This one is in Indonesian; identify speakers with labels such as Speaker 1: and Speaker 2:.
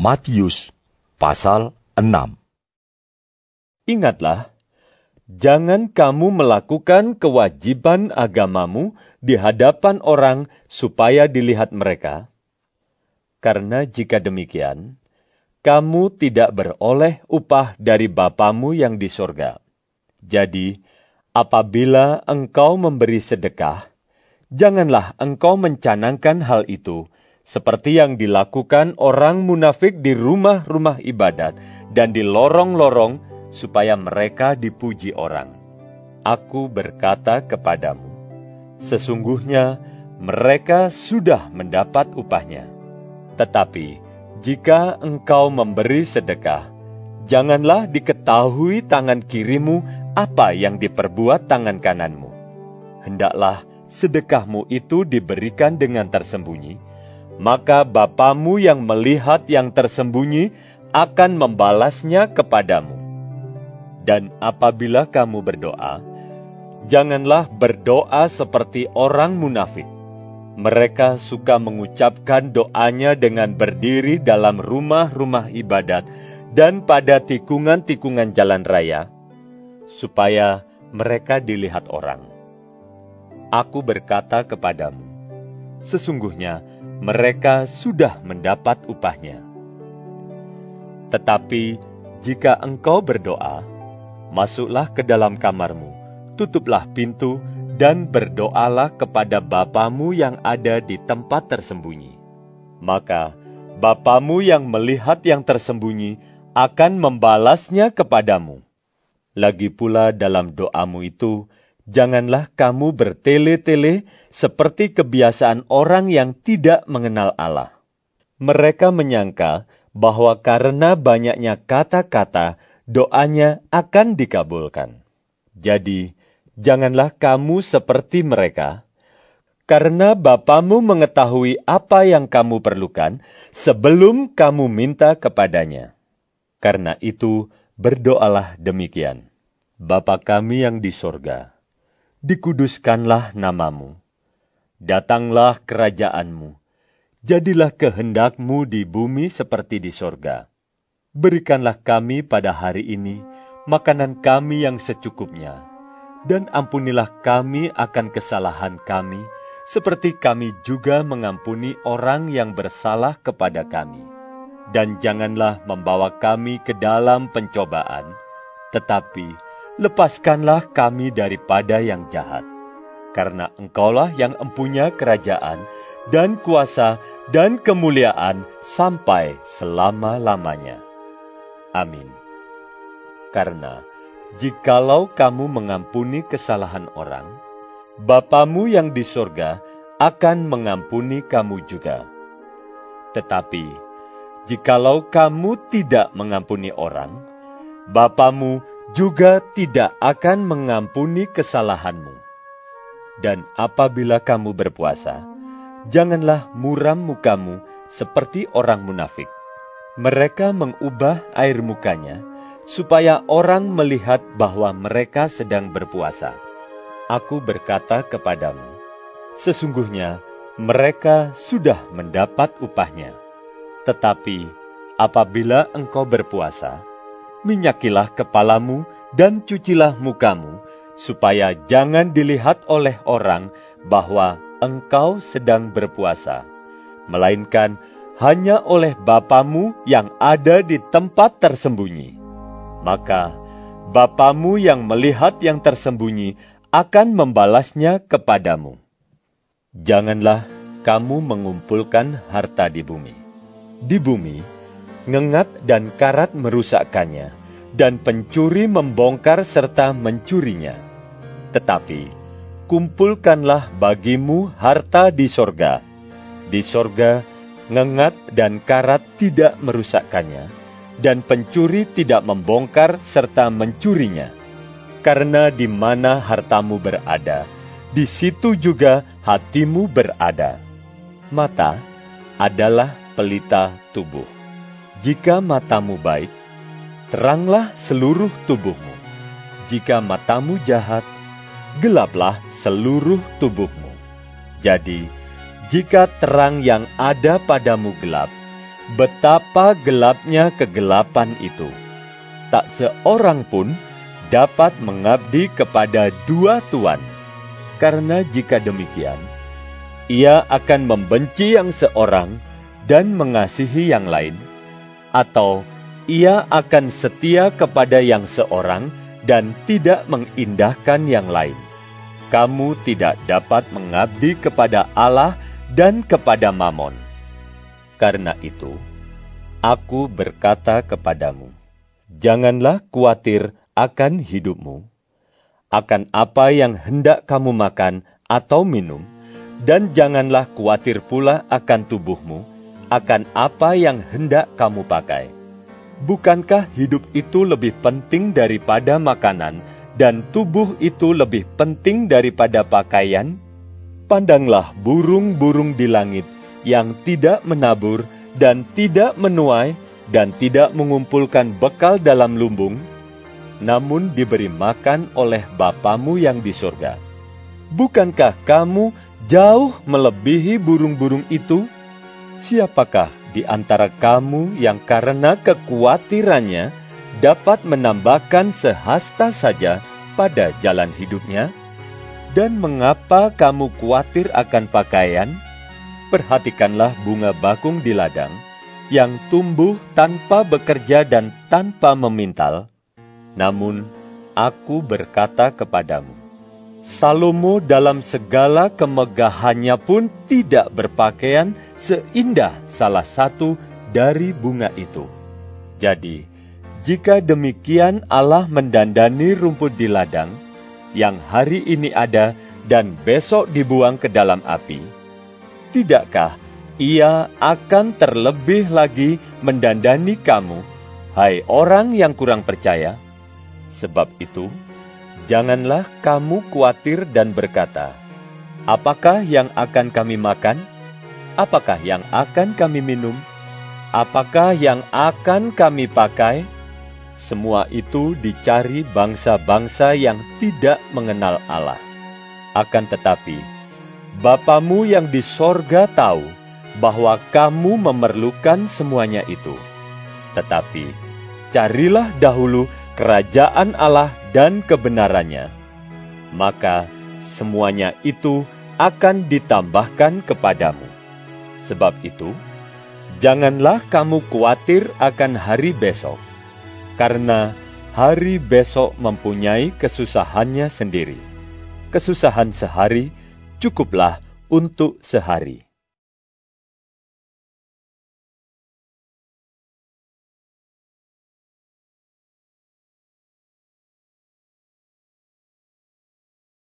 Speaker 1: Matius pasal 6.
Speaker 2: Ingatlah, jangan kamu melakukan kewajiban agamamu di hadapan orang supaya dilihat mereka, karena jika demikian, kamu tidak beroleh upah dari Bapamu yang di sorga. Jadi, apabila engkau memberi sedekah, janganlah engkau mencanangkan hal itu, seperti yang dilakukan orang munafik di rumah-rumah ibadat dan di lorong-lorong, supaya mereka dipuji orang. Aku berkata kepadamu, sesungguhnya mereka sudah mendapat upahnya. Tetapi, jika engkau memberi sedekah, janganlah diketahui tangan kirimu apa yang diperbuat tangan kananmu. Hendaklah sedekahmu itu diberikan dengan tersembunyi, maka Bapamu yang melihat yang tersembunyi akan membalasnya kepadamu. Dan apabila kamu berdoa, janganlah berdoa seperti orang munafik. Mereka suka mengucapkan doanya dengan berdiri dalam rumah-rumah ibadat dan pada tikungan-tikungan jalan raya, supaya mereka dilihat orang. Aku berkata kepadamu, sesungguhnya mereka sudah mendapat upahnya. Tetapi jika engkau berdoa, masuklah ke dalam kamarmu, tutuplah pintu, dan berdoalah kepada Bapamu yang ada di tempat tersembunyi. Maka Bapamu yang melihat yang tersembunyi akan membalasnya kepadamu. Lagi pula dalam doamu itu, janganlah kamu bertele-tele seperti kebiasaan orang yang tidak mengenal Allah. Mereka menyangka bahwa karena banyaknya kata-kata, doanya akan dikabulkan. Jadi, janganlah kamu seperti mereka, karena Bapamu mengetahui apa yang kamu perlukan sebelum kamu minta kepadanya. Karena itu, berdoalah demikian. Bapa kami yang di sorga, dikuduskanlah namamu. Datanglah kerajaanmu. Jadilah kehendakmu di bumi seperti di sorga. Berikanlah kami pada hari ini makanan kami yang secukupnya. Dan ampunilah kami akan kesalahan kami, seperti kami juga mengampuni orang yang bersalah kepada kami. Dan janganlah membawa kami ke dalam pencobaan, tetapi lepaskanlah kami daripada yang jahat. Karena Engkaulah yang empunya kerajaan, dan kuasa, dan kemuliaan, sampai selama-lamanya. Amin. Karena jikalau kamu mengampuni kesalahan orang, Bapamu yang di sorga akan mengampuni kamu juga. Tetapi, jikalau kamu tidak mengampuni orang, Bapamu juga tidak akan mengampuni kesalahanmu. Dan apabila kamu berpuasa, janganlah muram mukamu seperti orang munafik. Mereka mengubah air mukanya, supaya orang melihat bahwa mereka sedang berpuasa. Aku berkata kepadamu, sesungguhnya mereka sudah mendapat upahnya. Tetapi apabila engkau berpuasa, minyakilah kepalamu dan cucilah mukamu, supaya jangan dilihat oleh orang bahwa engkau sedang berpuasa, melainkan hanya oleh Bapamu yang ada di tempat tersembunyi. Maka Bapamu yang melihat yang tersembunyi akan membalasnya kepadamu. Janganlah kamu mengumpulkan harta di bumi. Di bumi, ngengat dan karat merusakkannya, dan pencuri membongkar serta mencurinya. Tetapi, kumpulkanlah bagimu harta di sorga. Di sorga, ngengat dan karat tidak merusakkannya, dan pencuri tidak membongkar serta mencurinya. Karena di mana hartamu berada, di situ juga hatimu berada. Mata adalah pelita tubuh. Jika matamu baik, teranglah seluruh tubuhmu. Jika matamu jahat, gelaplah seluruh tubuhmu. Jadi, jika terang yang ada padamu gelap, betapa gelapnya kegelapan itu. Tak seorang pun dapat mengabdi kepada dua tuan, karena jika demikian, ia akan membenci yang seorang dan mengasihi yang lain, atau ia akan setia kepada yang seorang dan tidak mengindahkan yang lain. Kamu tidak dapat mengabdi kepada Allah dan kepada Mamon. Karena itu, aku berkata kepadamu, janganlah khawatir akan hidupmu, akan apa yang hendak kamu makan atau minum, dan janganlah khawatir pula akan tubuhmu, akan apa yang hendak kamu pakai. Bukankah hidup itu lebih penting daripada makanan, dan tubuh itu lebih penting daripada pakaian? Pandanglah burung-burung di langit yang tidak menabur dan tidak menuai dan tidak mengumpulkan bekal dalam lumbung, namun diberi makan oleh Bapamu yang di surga. Bukankah kamu jauh melebihi burung-burung itu? Siapakah di antara kamu yang karena kekhawatirannya dapat menambahkan sehasta saja pada jalan hidupnya? Dan mengapa kamu khawatir akan pakaian? Perhatikanlah bunga bakung di ladang, yang tumbuh tanpa bekerja dan tanpa memintal. Namun, aku berkata kepadamu, Salomo dalam segala kemegahannya pun tidak berpakaian seindah salah satu dari bunga itu. Jadi, jika demikian Allah mendandani rumput di ladang, yang hari ini ada dan besok dibuang ke dalam api, tidakkah Ia akan terlebih lagi mendandani kamu, hai orang yang kurang percaya? Sebab itu, janganlah kamu khawatir dan berkata, apakah yang akan kami makan? Apakah yang akan kami minum? Apakah yang akan kami pakai? Semua itu dicari bangsa-bangsa yang tidak mengenal Allah. Akan tetapi, Bapamu yang di sorga tahu bahwa kamu memerlukan semuanya itu. Tetapi, carilah dahulu kerajaan Allah dan kebenarannya, maka semuanya itu akan ditambahkan kepadamu. Sebab itu, janganlah kamu khawatir akan hari besok, karena hari besok mempunyai kesusahannya sendiri. Kesusahan sehari cukuplah untuk sehari.